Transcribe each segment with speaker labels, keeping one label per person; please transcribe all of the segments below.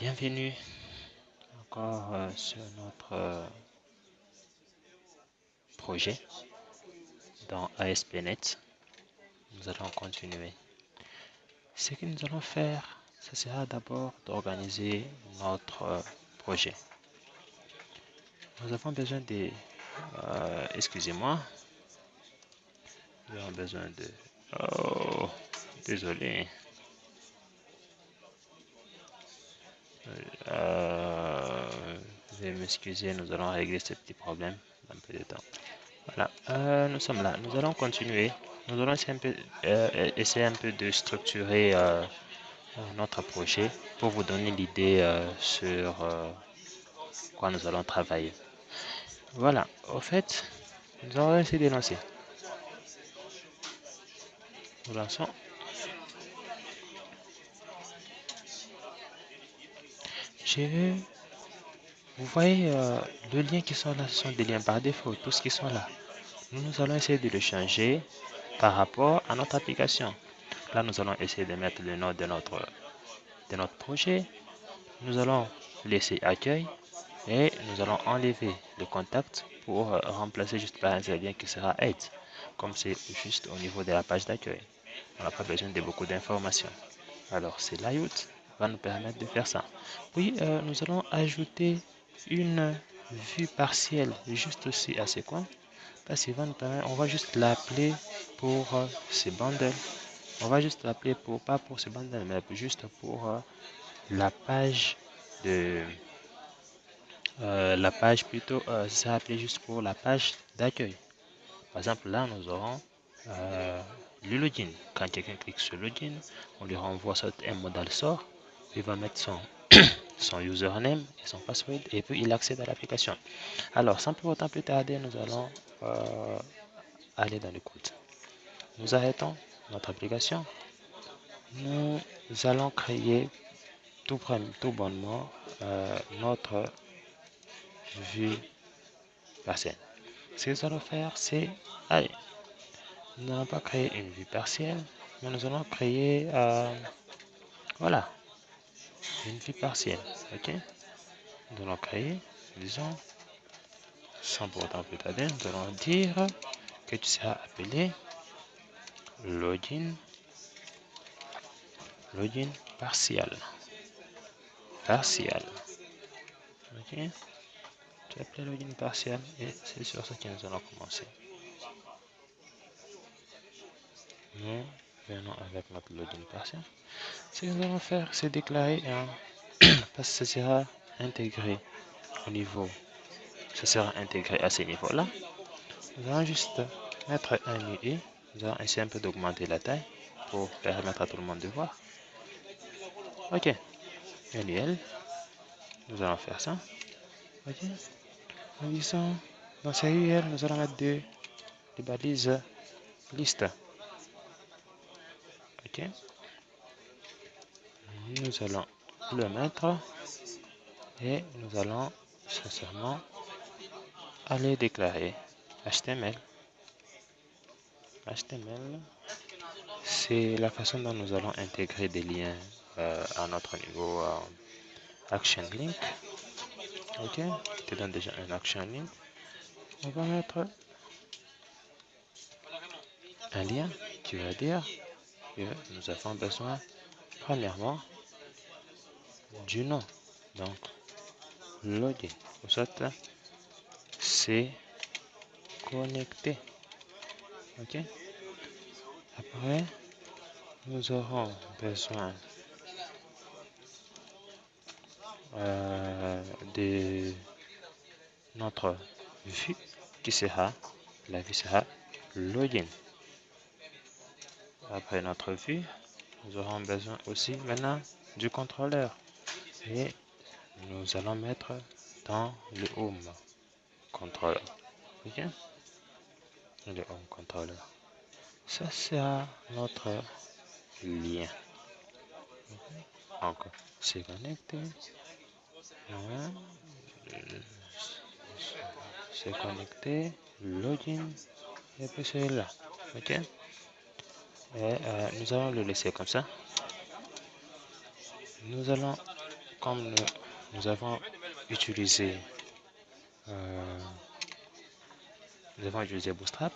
Speaker 1: Bienvenue encore sur notre projet dans ASP.NET. Nous allons continuer. Ce que nous allons faire, ce sera d'abord d'organiser notre projet. Nous avons besoin de... excusez-moi. Nous avons besoin de... Oh, désolé. Veuillez m'excuser, nous allons régler ce petit problème un peu de temps. Voilà, nous sommes là. Nous allons continuer. Nous allons essayer un peu de structurer notre projet pour vous donner l'idée sur quoi nous allons travailler. Voilà, au fait, nous allons essayer de lancer. Nous lançons. Vous voyez, les liens qui sont là, ce sont des liens par défaut, tous qui sont là. Nous allons essayer de le changer par rapport à notre application. Là, nous allons essayer de mettre le nom de notre projet. Nous allons laisser accueil et nous allons enlever le contact pour remplacer juste par un seul lien qui sera aide. Comme c'est juste au niveau de la page d'accueil. On n'a pas besoin de beaucoup d'informations. Alors, c'est layout va nous permettre de faire ça. Puis, nous allons ajouter une vue partielle juste aussi à ce coin. Parce qu'il va nous permettre, on va juste l'appeler pour ce bundle. On va juste l'appeler pour, pas pour ce bundle, mais juste pour la page de la page plutôt, ça appelé juste pour la page d'accueil. Par exemple, là, nous aurons le login. Quand quelqu'un clique sur login, on lui renvoie un modal sort. Il va mettre son username et son password et puis il accède à l'application. Alors, sans plus autant plus tarder, nous allons aller dans le code. Nous arrêtons notre application. Nous allons créer tout bonnement notre vue partielle. Ce que nous allons faire, c'est, allez, nous n'allons pas créer une vue partielle, mais nous allons créer, voilà, une vue partielle, ok? Nous allons créer, disons, sans pour autant plus tarder, nous allons dire que tu seras appelé login partial, ok? Tu as appelé login partial et c'est sur ça que nous allons commencer. Nous venons avec notre login partiel. Ce que nous allons faire, c'est déclarer un parce que ce sera intégré au niveau, ce sera intégré à ce niveau-là. Nous allons juste mettre un UI. Nous allons essayer un peu d'augmenter la taille pour permettre à tout le monde de voir. Ok, manuel. Nous allons faire ça. Ok, nous disons dans ces URL, nous allons mettre des balises liste. Ok, nous allons le mettre et nous allons sincèrement aller déclarer HTML. HTML, c'est la façon dont nous allons intégrer des liens à notre niveau action link. Ok, je te donne déjà un action link. On va mettre un lien qui va dire que nous avons besoin premièrement du nom. Donc, login. Pour ça, c'est connecté. Ok. Après, nous aurons besoin de notre vue qui sera, la vue sera login. Après notre vue, nous aurons besoin aussi maintenant du contrôleur et nous allons mettre dans le home controller. Ok, le home controller. Ça sera notre lien. Donc, c'est connecté. C'est connecté, login et puis c'est là. Ok. Et nous allons le laisser comme ça. Nous allons comme nous avons utilisé Bootstrap,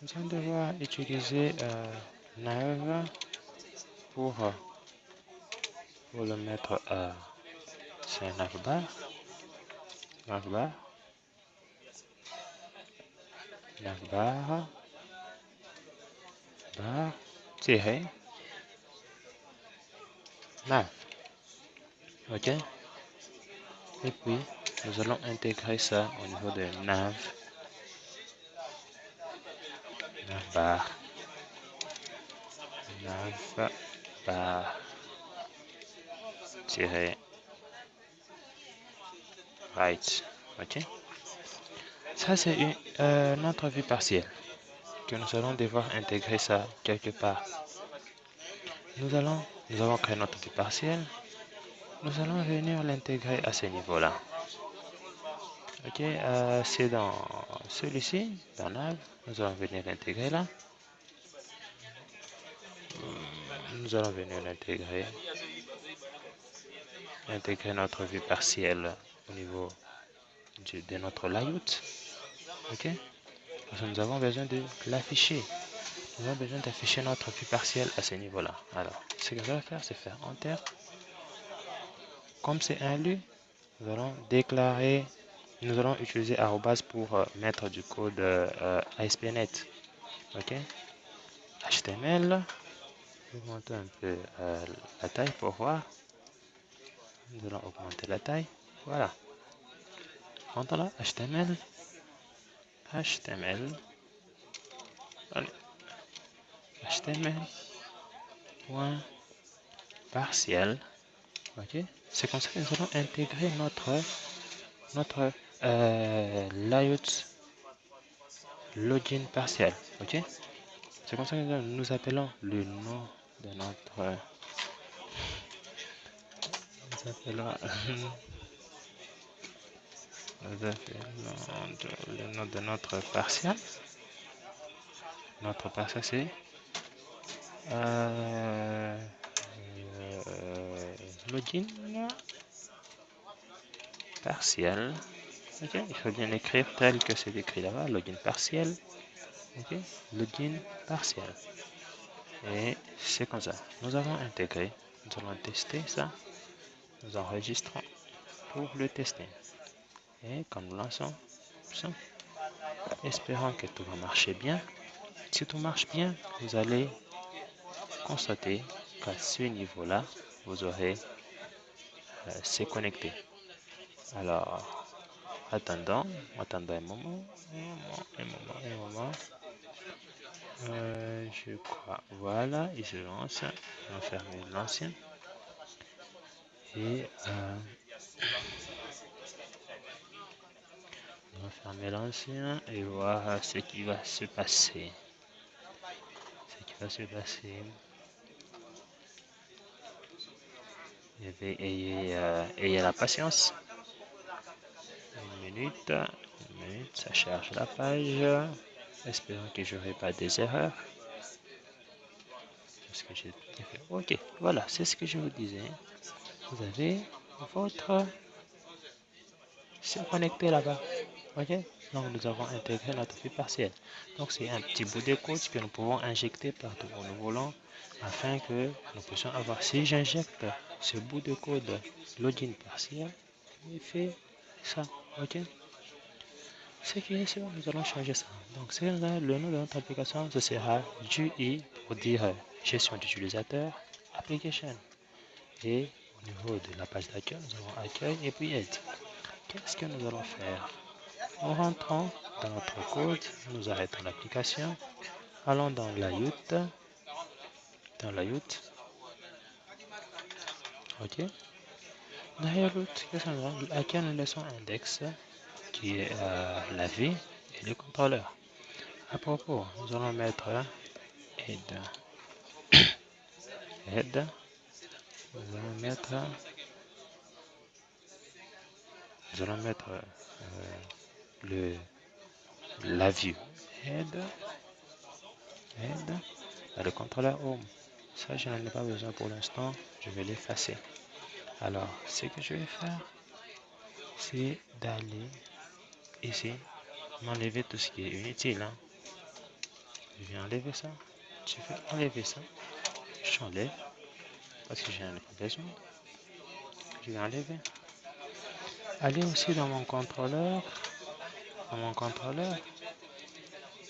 Speaker 1: nous allons devoir utiliser nav pour le mettre c'est un navbar, bar, tiré, nav. Ok. Et puis, nous allons intégrer ça au niveau de navbar, tiret right. Ok. Ça, c'est notre vue partielle que nous allons devoir intégrer ça quelque part. Nous avons créé notre vue partielle. Nous allons venir l'intégrer à ce niveau-là. Ok, c'est dans celui-ci, dans nav. Nous allons venir l'intégrer là. Nous allons venir intégrer notre vue partielle au niveau de notre layout. Ok, parce que nous avons besoin de l'afficher. Nous avons besoin d'afficher notre vue partielle à ce niveau-là. Alors, ce que je vais faire, c'est faire Enter. Comme c'est un lieu, nous allons déclarer, nous allons utiliser arrobas pour mettre du code ASP.NET. Ok, HTML. Je vais monter un peu la taille pour voir. Nous allons augmenter la taille. Voilà. Maintenant là, HTML. Allez. HTML. Point partiel. Ok. C'est comme ça que nous allons intégrer notre layout login partiel. Ok. C'est comme ça que nous appelons le nom de notre le nom de notre partiel. Notre partiel c'est login partiel. Ok, il faut bien écrire tel que c'est écrit là-bas, login partiel. Ok, login partiel. Et c'est comme ça. Nous avons intégré. Nous allons tester ça. Nous enregistrons pour le tester. Et quand nous lançons ça, espérons que tout va marcher bien. Si tout marche bien, vous allez constater qu'à ce niveau-là, vous aurez c'est connecté. Alors, attendons un moment. Je crois, voilà, il se lance. On va fermer l'ancien. Et on va fermer l'ancien et voir ce qui va se passer. Ayez la patience. Une minute, ça charge la page. Espérons que je n'aurai pas des erreurs. Ce que j'ai fait. Ok, voilà, c'est ce que je vous disais. Vous avez votre... C'est connecté là-bas. Ok, donc nous avons intégré notre vue partielle. Donc c'est un petit bout de code que nous pouvons injecter partout où nous voulons afin que nous puissions avoir. Si j'injecte ce bout de code login partiel, il fait ça. Ok, ce qui est sûr, nous allons changer ça. Donc c'est là le nom de notre application, ce sera GUI pour dire gestion d'utilisateur, application. Et au niveau de la page d'accueil, nous avons accueil et puis aide. Qu'est-ce que nous allons faire? Nous rentrons dans notre code, nous arrêtons l'application, allons dans layout, ok. Dans layout, qu'est-ce qu'on a? À qui nous laissons index, qui est la vie et le contrôleur. À propos, nous allons mettre aide, nous allons mettre la vue aide, dans le contrôleur home. Ça, je n'en ai pas besoin pour l'instant, je vais l'effacer. Alors, ce que je vais faire, c'est d'aller ici, m'enlever tout ce qui est inutile. Hein. Je vais enlever ça. Je vais enlever ça. J'enlève parce que je n'en ai pas besoin. Je vais enlever. Aller aussi dans mon contrôleur. Dans mon contrôleur.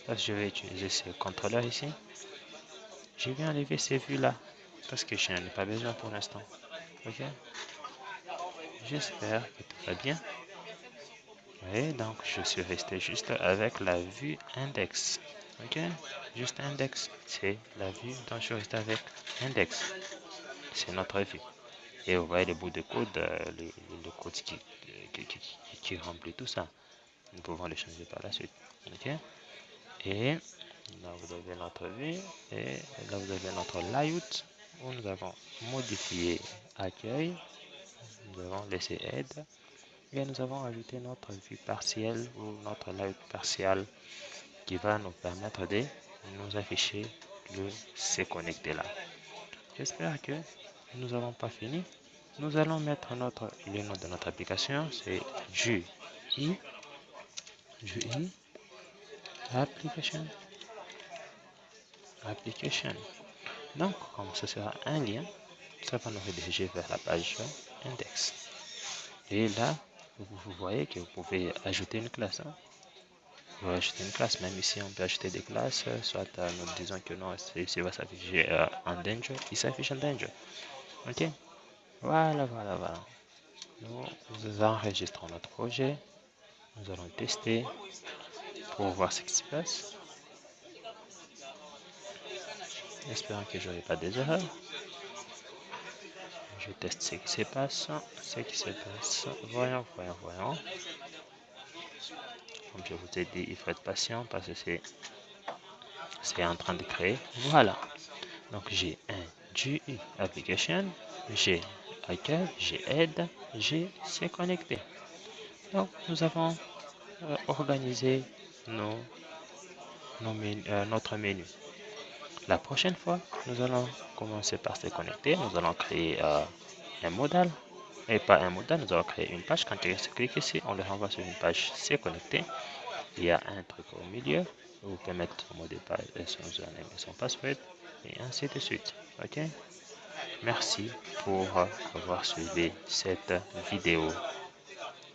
Speaker 1: Parce que je vais utiliser ce contrôleur ici. Je vais enlever ces vues-là. Parce que je n'en ai pas besoin pour l'instant. Ok. J'espère que tout va bien. Et donc, je suis resté juste avec la vue index. Ok. Juste index. C'est la vue dont je reste avec index. C'est notre vue. Et vous voyez les bouts de code, le code qui remplit tout ça. Nous pouvons le changer par la suite. Ok. Et là, vous avez notre vue. Et là, vous avez notre layout où nous avons modifié accueil. Nous avons laissé aide. Et nous avons ajouté notre vue partielle ou notre layout partiel qui va nous permettre de nous afficher le C connecté là. J'espère que nous n'avons pas fini. Nous allons mettre le nom de notre application, c'est GUI Application. Donc, comme ce sera un lien, ça va nous rediriger vers la page index. Et là, vous voyez que vous pouvez ajouter une classe. Hein. Vous pouvez ajouter une classe, même ici on peut ajouter des classes, soit nous disons que non, ceci va s'afficher en danger, il s'affiche en danger. Ok, voilà. Nous enregistrons notre projet, nous allons tester pour voir ce qui se passe. Espérons que je n'aurai pas des erreurs. Je teste ce qui se passe. Voyons. Comme je vous ai dit, il faut être patient parce que c'est en train de créer. Voilà. Donc j'ai un GUI application, j'ai accueil, j'ai aide, j'ai c'est connecté. Donc nous avons organisé notre menu. La prochaine fois, nous allons commencer par se connecter. Nous allons créer un modal. Et pas un modal, nous allons créer une page. Quand tu cliques ici, on le renvoie sur une page c'est connecté. Il y a un truc au milieu. Vous pouvez mettre son mot de passe, son username et son password. Et ainsi de suite. Ok? Merci pour avoir suivi cette vidéo.